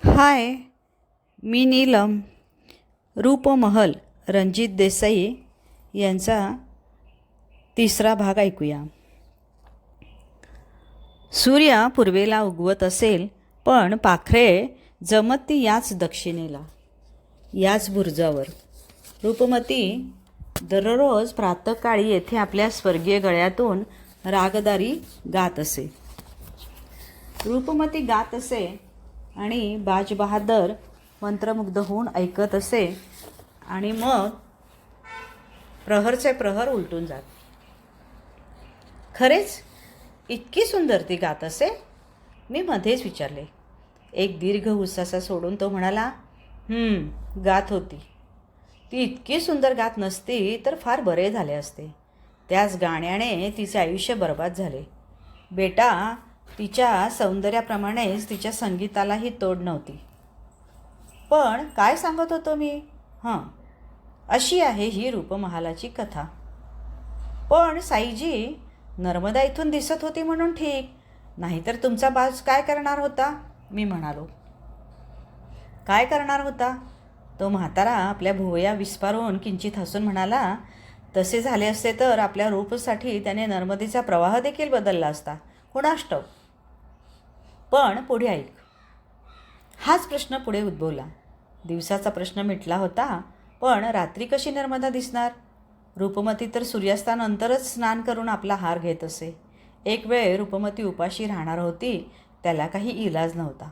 हाय, मी नीलम. रूपमहल रणजित देसाई यांचा तिसरा भाग ऐकूया. सूर्य पूर्वेला उगवत असेल, पण पाखरे जमत ती याच दक्षिणेला, याच बुरुजावर. रूपमती दररोज प्रातःकाळी येथे आपल्या स्वर्गीय गळ्यातून रागदारी गात असे. रूपमती गात असे आणि बाज बहादर मंत्रमुग्ध होऊन ऐकत असे आणि मग प्रहरचे प्रहर उलटून जात. खरेच इतकी सुंदर ती गात असे? मी मध्येच विचारले. एक दीर्घ उसासा सोडून तो म्हणाला, गात होती. ती इतकी सुंदर गात नसती तर फार बरे झाले असते. त्याच गाण्याने तिचे आयुष्य बर्बाद झाले. बेटा, तिच्या सौंदर्याप्रमाणेच तिच्या संगीतालाही तोड नव्हती. पण काय सांगत होतो मी? अशी आहे ही रूपमहालाची कथा. पण साईजी, नर्मदा इथून दिसत होती म्हणून ठीक, नाहीतर तुमचा बाज काय करणार होता? मी म्हणालो. काय करणार होता? तो म्हातारा आपल्या भुवया विस्फारून किंचित हसून म्हणाला, तसे झाले असते तर आपल्या रूपसाठी त्याने नर्मदेचा प्रवाह देखील बदलला असता, कुणास ठाऊक. पण पुढे ऐक. हाच प्रश्न पुढे उद्भवला. दिवसाचा प्रश्न मिटला होता, पण रात्री कशी नर्मदा दिसणार? रूपमती तर सूर्यास्तानंतरच स्नान करून आपला हार घेत असे. एक वेळ रूपमती उपाशी राहणार होती, त्याला काही इलाज नव्हता.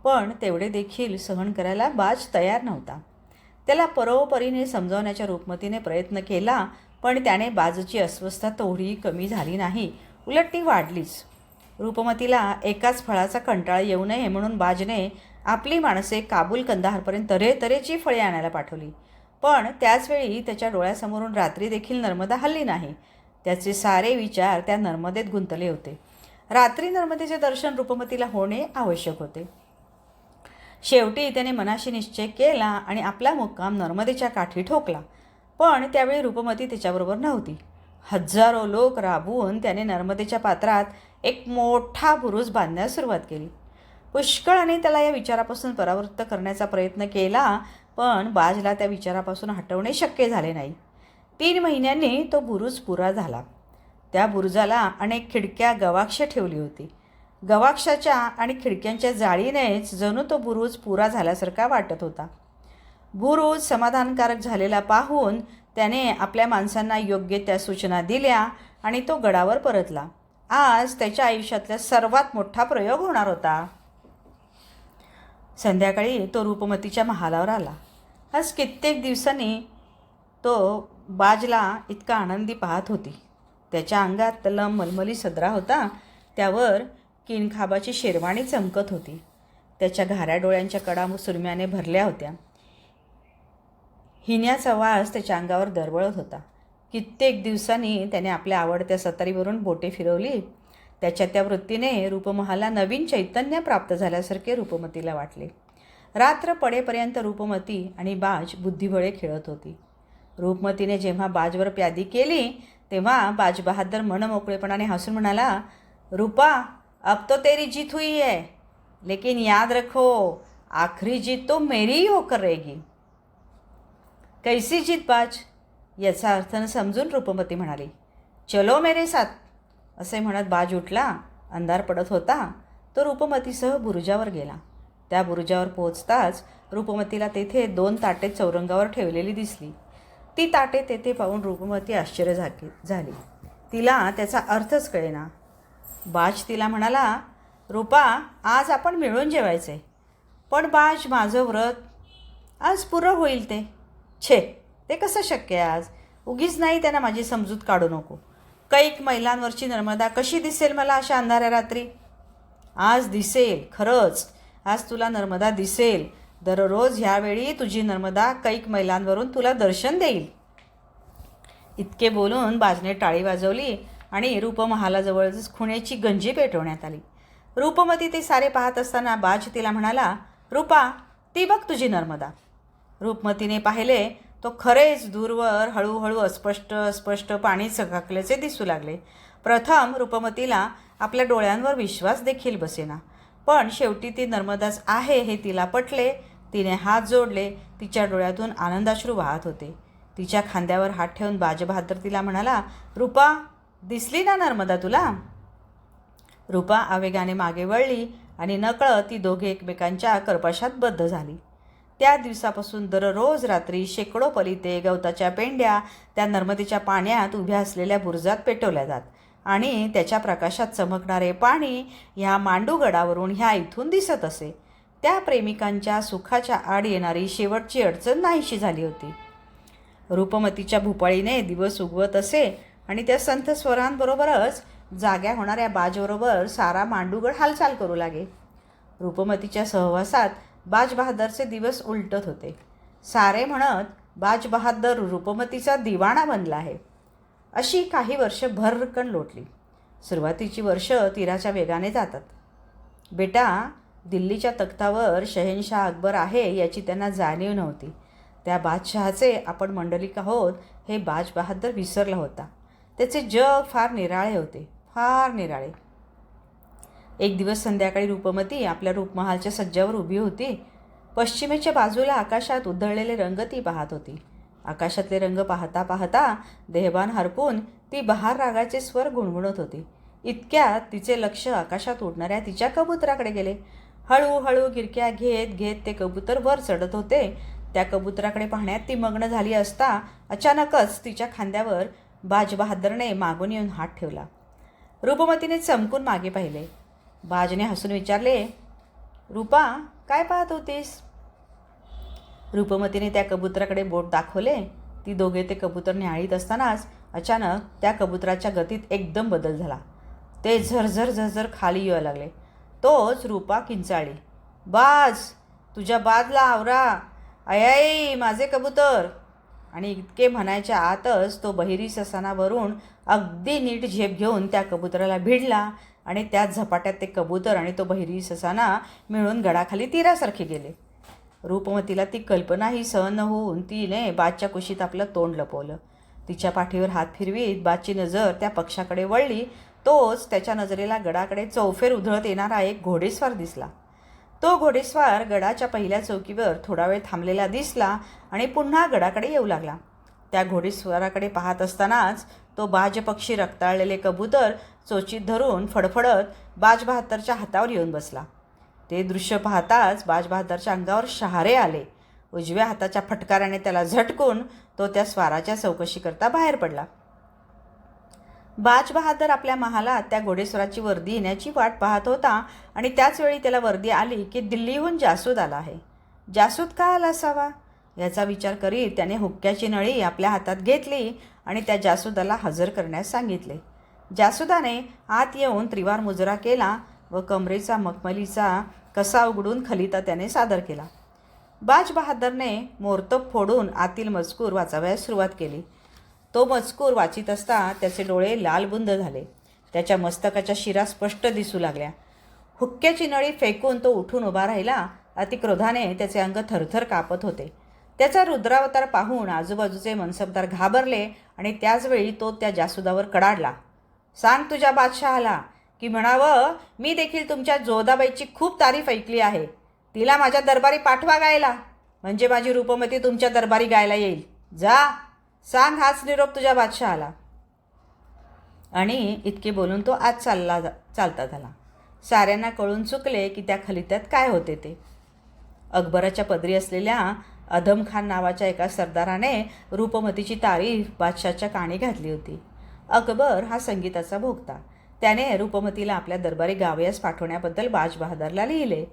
पण तेवढे देखील सहन करायला बाज तयार नव्हता. त्याला परोपरीने समजावण्याच्या रूपमतीने प्रयत्न केला, पण त्याने बाजची अस्वस्थता थोडीही कमी झाली नाही, उलट ती वाढलीच. रूपमतीला एकाच फळाचा कंटाळा येऊ नये म्हणून बाजने आपली माणसे काबूल कंदाहारपर्यंत तऱ्हेतऱ्हेची फळे आणायला पाठवली. पण त्याचवेळी त्याच्या डोळ्यासमोरून रात्री देखील नर्मदा हलली नाही. त्याचे सारे विचार त्या नर्मदेत गुंतले होते. रात्री नर्मदेचे दर्शन रूपमतीला होणे आवश्यक होते. शेवटी त्याने मनाशी निश्चय केला आणि आपला मुक्काम नर्मदेच्या काठी ठोकला. पण त्यावेळी रूपमती त्याच्याबरोबर नव्हती. हजारो लोक राबवून त्याने नर्मदेच्या पात्रात एक मोठा बुरुज बांधण्यास सुरुवात केली. पुष्कळाने त्याला या विचारापासून परावृत्त करण्याचा प्रयत्न केला, पण बाजला त्या विचारापासून हटवणे शक्य झाले नाही. 3 महिन्यांनी तो बुरुज पुरा झाला. त्या बुरुजाला अनेक खिडक्या गवाक्ष ठेवली होती. गवाक्षाच्या आणि खिडक्यांच्या जाळीनेच जणू तो बुरुज पुरा झाल्यासारखा वाटत होता. बुरुज समाधानकारक झालेला पाहून त्याने आपल्या माणसांना योग्य त्या सूचना दिल्या आणि तो गडावर परतला. आज त्याच्या आयुष्यातला सर्वात मोठा प्रयोग होणार होता. संध्याकाळी तो रूपमतीच्या महालावर आला. आज कित्येक दिवसांनी तो बाजला इतका आनंदी पाहत होती. त्याच्या अंगात तलम मलमली सदरा होता, त्यावर किनखाबाची शेरवाणी चमकत होती. त्याच्या घाऱ्या डोळ्यांच्या कडा सुरम्याने भरल्या होत्या. हिन्याचा वास त्याच्या अंगावर दरवळत होता. कित्येक दिवसांनी त्याने आपल्या आवडत्या सतारीवरून बोटे फिरवली. त्याच्या त्या वृत्तीने रूपमहाला नवीन चैतन्य प्राप्त झाल्यासारखे रूपमतीला वाटले. रात्र पडेपर्यंत रूपमती आणि बाज बुद्धिबळे खेळत होती. रूपमतीने जेव्हा बाजवर प्यादी केली, तेव्हा बाज बहादर मनमोकळेपणाने हसून म्हणाला, रूपा, अब तो तेरी जीत हुई है, लेकिन याद रखो, आखरी जीत तो मेरी ही होकर रहेगी. कैसी जीत बाज? याचा अर्थ न समजून रूपमती म्हणाली, चलो मेरे साथ. असे म्हणत बाज उठला. अंधार पडत होता. तो रूपमतीसह बुरुजावर गेला. त्या बुरुजावर पोहोचताच रूपमतीला तेथे 2 ताटे चौरंगावर ठेवलेली दिसली. ती ताटे तेथे पाहून रूपमती आश्चर्य झाली. तिला त्याचा अर्थच कळेना. बाज तिला म्हणाला, रूपा, आज आपण मिळून जेवायचे. पण बाज, माझं व्रत आज पुरं होईल ते. ते कसं शक्य आहे आज? उगीच नाही त्यांना माझी समजूत काढू नको. कैक मैलांवरची नर्मदा कशी दिसेल मला अशा अंधाऱ्या रात्री? आज दिसेल, खरंच आज तुला नर्मदा दिसेल. दररोज ह्यावेळी तुझी नर्मदा कैक मैलांवरून तुला दर्शन देईल. इतके बोलून बाजने टाळी वाजवली आणि रूपमहालाजवळच खुणेची गंजी पेटवण्यात आली. रूपमती ते सारे पाहत असताना बाज तिला म्हणाला, रूपा, ती बघ तुझी नर्मदा. रूपमतीने पाहिले तो खरेच दूरवर हळूहळू अस्पष्ट पाणी चकाकल्याचे दिसू लागले. प्रथम रूपमतीला आपल्या डोळ्यांवर विश्वास देखील बसेना. पण शेवटी ती नर्मदाच आहे हे तिला पटले. तिने हात जोडले. तिच्या डोळ्यातून आनंदाश्रू वाहत होते. तिच्या खांद्यावर हात ठेवून बाजबहादर तिला म्हणाला, रूपा, दिसली ना नर्मदा तुला? रूपा आवेगाने मागे वळली आणि नकळत ती दोघे एकमेकांच्या कर्पाशात बद्ध झाली. त्या दिवसापासून दररोज रात्री शेकडो पलिते गवताच्या पेंड्या त्या नर्मदेच्या पाण्यात उभ्या असलेल्या बुरुजात पेटवल्या जात आणि त्याच्या प्रकाशात चमकणारे पाणी ह्या मांडूगडावरून ह्या इथून दिसत असे. त्या प्रेमिकांच्या सुखाच्या आड येणारी शेवटची अडचण नाहीशी झाली होती. रूपमतीच्या भूपाळीने दिवस उगवत असे आणि त्या संथ स्वरांबरोबरच जाग्या होणाऱ्या बाजबरोबर सारा मांडूगड हालचाल करू लागे. रूपमतीच्या सहवासात बाजबहादरचे दिवस उलटत होते. सारे म्हणत, बाजबहादर रूपमतीचा दिवाणा बनला आहे. अशी काही वर्ष भरकन लोटली. सुरुवातीची वर्ष तीराच्या वेगाने जातात. बेटा, दिल्लीच्या तख्तावर शहेनशाह अकबर आहे याची त्यांना जाणीव नव्हती. त्या बादशहाचे आपण मंडलिक आहोत हे बाजबहादर विसरला होता. त्याचे जग फार निराळे होते, फार निराळे. एक दिवस संध्याकाळी रूपमती आपल्या रूपमहालच्या सज्जावर उभी होती. पश्चिमेच्या बाजूला आकाशात उधळलेले रंग ती पाहत होती. आकाशातले रंग पाहता पाहता देहभान हरपून ती बहार रागाचे स्वर गुणगुणत होती. इतक्यात तिचे लक्ष आकाशात उडणाऱ्या तिच्या कबुतराकडे गेले. हळूहळू गिरक्या घेत घेत ते कबूतर वर चढत होते. त्या कबुतराकडे पाहण्यात ती मग्न झाली असता अचानकच तिच्या खांद्यावर बाजबहादरने मागून येऊन हात ठेवला. रूपमतीने चमकून मागे पाहिले. बाजने हसून विचारले, रूपा, काय पाहत होतीस? रूपमतीने त्या कबुतराकडे बोट दाखवले. ती दोघे ते कबूतर न्याहाळीत असतानाच अचानक त्या कबुतराच्या गतीत एकदम बदल झाला. ते झरझर झरझर खाली येऊ लागले. तोच रूपा किंचाळली, बाज, तुझ्या बाजला आवरा, आई माझे कबूतर. आणि इतके म्हणायच्या आतच तो बहिरी ससानावरून अगदी नीट झेप घेऊन त्या कबुतराला भिडला आणि त्याच झपाट्यात ते कबूतर आणि तो बहिरी ससाना मिळून गडाखाली तीरासारखे गेले. रूपमतीला ती कल्पनाही सहन होऊन तिने बाजच्या कुशीत आपलं तोंड लपवलं. तिच्या पाठीवर हात फिरवीत बाजची नजर त्या पक्षाकडे वळली. तोच त्याच्या नजरेला गडाकडे चौफेर उधळत येणारा एक घोडेस्वार दिसला. तो घोडेस्वार गडाच्या पहिल्या चौकीवर थोडा वेळ थांबलेला दिसला आणि पुन्हा गडाकडे येऊ लागला. त्या घोडेस्वाराकडे पाहत असतानाच तो बाजपक्षी रक्ताळलेले कबूतर चोचीत धरून फडफडत बाजबहादरच्या हातावर येऊन बसला. ते दृश्य पाहताच बाजबहादरच्या अंगावर शहारे आले. उजव्या हाताच्या फटकाराने त्याला झटकून तो त्या स्वाराच्या चौकशीकरता बाहेर पडला. बाजबहादर आपल्या महालात त्या घोडेस्वाराची वर्दी येण्याची वाट पाहत होता आणि त्याचवेळी त्याला वर्दी आली की दिल्लीहून जासूद आला आहे. जासूद का आला असावा याचा विचार करीत त्याने हुक्क्याची नळी आपल्या हातात घेतली आणि त्या जासूदाला हजर करण्यास सांगितले. जासूदाने आत येऊन त्रिवार मुजरा केला व कमरेचा मखमलीचा कसा उघडून खलिता त्याने सादर केला. बाजबहादरने मोर्तब फोडून आतील मजकूर वाचावयास सुरुवात केली. तो मजकूर वाचित असता त्याचे डोळे लालबुंद झाले. त्याच्या मस्तकाच्या शिरा स्पष्ट दिसू लागल्या. हुक्क्याची नळी फेकून तो उठून उभा राहिला. अतिक्रोधाने त्याचे अंग थरथर कापत होते. त्याचा रुद्रावतार पाहून आजूबाजूचे मनसबदार घाबरले आणि त्याचवेळी तो त्या जासूदावर कडाडला. सांग तुझ्या बादशहाला की म्हणावं, मी देखील तुमच्या जोधाबाईची खूप तारीफ ऐकली आहे. तिला माझ्या दरबारी पाठवा गायला, म्हणजे माझी रूपमती तुमच्या दरबारी गायला येईल. जा, सांग हाच निरोप तुझ्या बादशहाला. आणि इतके बोलून तो आज चालता झाला. साऱ्यांना कळून चुकले की त्या खलित्यात काय होते ते. अकबराच्या पदरी असलेल्या अधम खान नावाच्या एका सरदाराने रूपमतीची तारीफ बादशाच्या कानी घातली होती. अकबर हा संगीताचा भोगता. त्याने रूपमतीला आपल्या दरबारी गावयास पाठवण्याबद्दल बाजबहादरला लिहिले.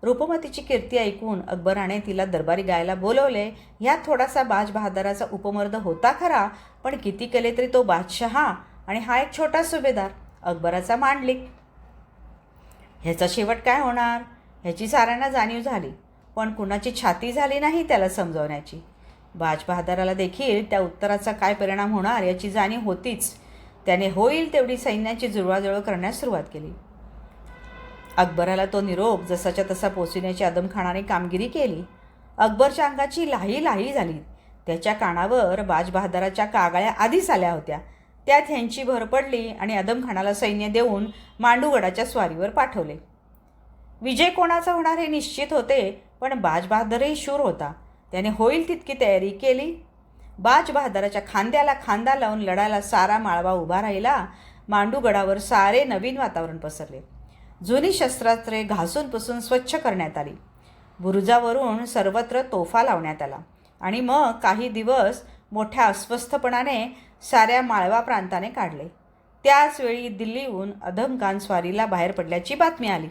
रूपमतीची कीर्ती ऐकून अकबराने तिला दरबारी गायला बोलवले. ह्यात थोडासा बाजबहादराचा उपमर्द होता खरा, पण किती केले तरी तो बादशहा आणि हा एक छोटा सुभेदार, अकबराचा मांडलिक. ह्याचा शेवट काय होणार ह्याची साऱ्यांना जाणीव झाली, पण कुणाची छाती झाली नाही त्याला समजवण्याची. बाजबहादराला देखील त्या उत्तराचा काय परिणाम होणार याची जाणीव होतीच. त्याने होईल तेवढी सैन्याची जुळवाजुळव करण्यास सुरुवात केली. अकबराला तो निरोप जसाच्या तसा पोचविण्याची आदमखानाने कामगिरी केली. अकबरच्या अंगाची लाही लाही झाली. त्याच्या कानावर बाजबहादराच्या कागाळ्या आधीच आल्या होत्या. त्यात ह्यांची भर पडली आणि आदमखानाला सैन्य देऊन मांडूगडाच्या स्वारीवर पाठवले. विजय कोणाचा होणार हे निश्चित होते, पण बाज बहादरही शूर होता. त्याने होईल तितकी तयारी केली. बाज बहादराच्या खांद्याला खांदा लावून लढायला सारा माळवा उभा राहिला. मांडूगडावर सारे नवीन वातावरण पसरले. जुनी शस्त्रास्त्रे घासून पुसून स्वच्छ करण्यात आली. बुरुजावरून सर्वत्र तोफा लावण्यात आला आणि मग काही दिवस मोठ्या अस्वस्थपणाने साऱ्या माळवा प्रांताने काढले. त्याच वेळी दिल्लीहून अदमखान स्वारीला बाहेर पडल्याची बातमी आली.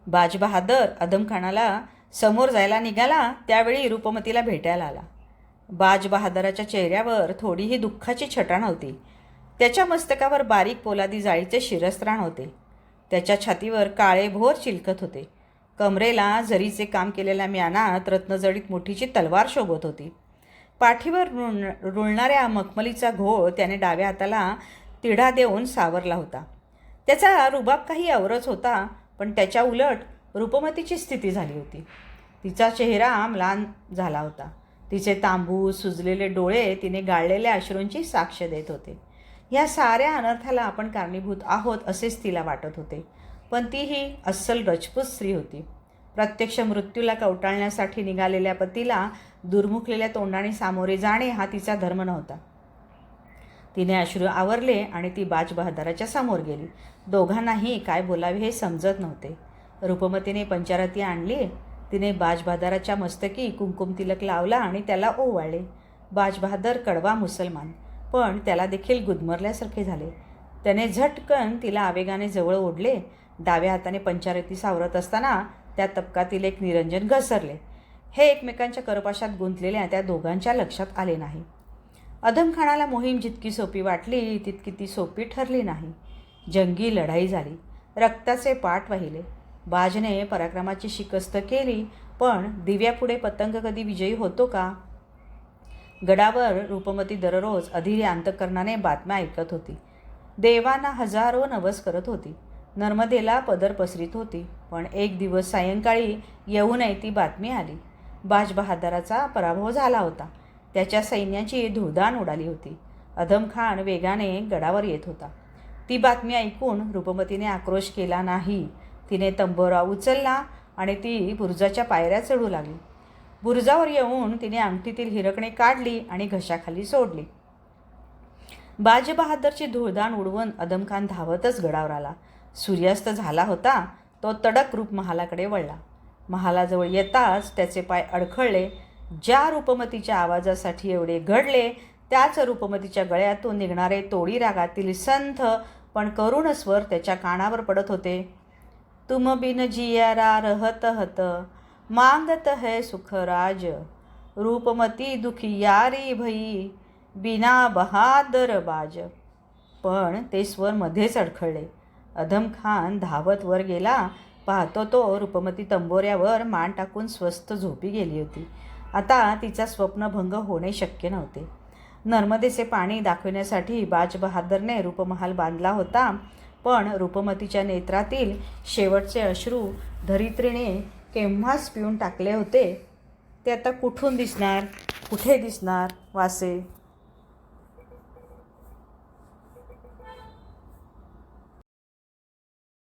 बाज बहादर अदमखानाला समोर जायला निघाला त्यावेळी रूपमतीला भेटायला आला. बाज बहादराच्या चेहऱ्यावर थोडीही दुःखाची छटा नव्हती. त्याच्या मस्तकावर बारीक पोलादी जाळीचे शिरस्त्राण होते. त्याच्या छातीवर काळे भोर चिलखत होते. कमरेला जरीचे काम केलेल्या म्यानात रत्नजडीत मोठीची तलवार शोभत होती. पाठीवर रुळणाऱ्या मखमलीचा घोळ त्याने डाव्या हाताला तिढा देऊन सावरला होता. त्याचा रुबाब काही औरच होता, पण त्याच्या उलट रूपमतीची स्थिती झाली होती. तिचा चेहरा म्लान झाला होता. तिचे तांबू सुजलेले डोळे तिने गाळलेल्या अश्रूंची साक्ष देत होते. या साऱ्या अनर्थाला आपण कारणीभूत आहोत असेच तिला वाटत होते. पण ती ही अस्सल रजपूत स्त्री होती. प्रत्यक्ष मृत्यूला कवटाळण्यासाठी निघालेल्या पतीला दुर्मुखलेल्या तोंडाने सामोरे जाणे हा तिचा धर्म नव्हता. तिने अश्रू आवरले आणि ती बाज बहादराच्या समोर गेली. दोघांनाही काय बोलावे हे समजत नव्हते. रूपमतीने पंचारती आणली. तिने बाज बहादराच्या मस्तकी कुंकुम तिलक लावला आणि त्याला ओवाळले. बाज बहादर कडवा मुसलमान, पण त्याला देखील गुदमरल्यासारखे झाले. त्याने झटकन तिला आवेगाने जवळ ओढले. डाव्या हाताने पंचारती सावरत असताना त्या तबकातील एक निरंजन घसरले. हे एकमेकांच्या करपाशात गुंतलेल्या त्या दोघांच्या लक्षात आले नाही. अदमखानाला मोहीम जितकी सोपी वाटली तितकी ती सोपी ठरली नाही. जंगी लढाई झाली. रक्ताचे पाट वाहिले. बाजने पराक्रमाची शिकस्त केली, पण दिव्यापुढे पतंग कधी विजयी होतो का? गडावर रूपमती दररोज अधीर अंतःकरणाने बातम्या ऐकत होती. देवांना हजारो नवस करत होती. नर्मदेला पदर पसरीत होती. पण एक दिवस सायंकाळी येऊनही ती बातमी आली. बाज बहादराचा पराभव झाला होता. त्याच्या सैन्याची धुळदाण उडाली होती. अदमखान वेगाने गडावर येत होता. ती बातमी ऐकून रूपमतीने आक्रोश केला नाही. तिने तंबोरा उचलला आणि ती बुरुजाच्या पायऱ्या चढू लागली. बुरुजावर येऊन तिने अंगठीतील हिरकणे काढली आणि घशाखाली सोडली. बाज बहादरची धुळदाण उडवून अदमखान धावतच गडावर आला. सूर्यास्त झाला होता. तो तडक रूप महालाकडे वळला. महालाजवळ येताच त्याचे पाय अडखळले. ज्या रूपमतीच्या आवाजासाठी एवढे घडले त्याच रूपमतीच्या गळ्यातून निघणारे तोडी रागातील संथ पण करुण स्वर त्याच्या कानावर पडत होते. तुम बिन जियारा रहत हत, मांगत है सुखराज, रूपमती दुखियारी भई, बिना बहादर बाज. पण ते स्वर मध्येच अडखळले. अदमखान धावत वर गेला. पाहतो तो रूपमती तंबोऱ्यावर मान टाकून स्वस्थ झोपी गेली होती. आता तिचा स्वप्नभंग होणे शक्य नव्हते. नर्मदेचे पाणी दाखविण्यासाठी बाज बहादरने रूपमहाल बांधला होता, पण रूपमतीच्या नेत्रातील शेवटचे अश्रू धरित्रीने केव्हाच पिऊन टाकले होते. ते आता कुठून दिसणार, कुठे दिसणार वासे?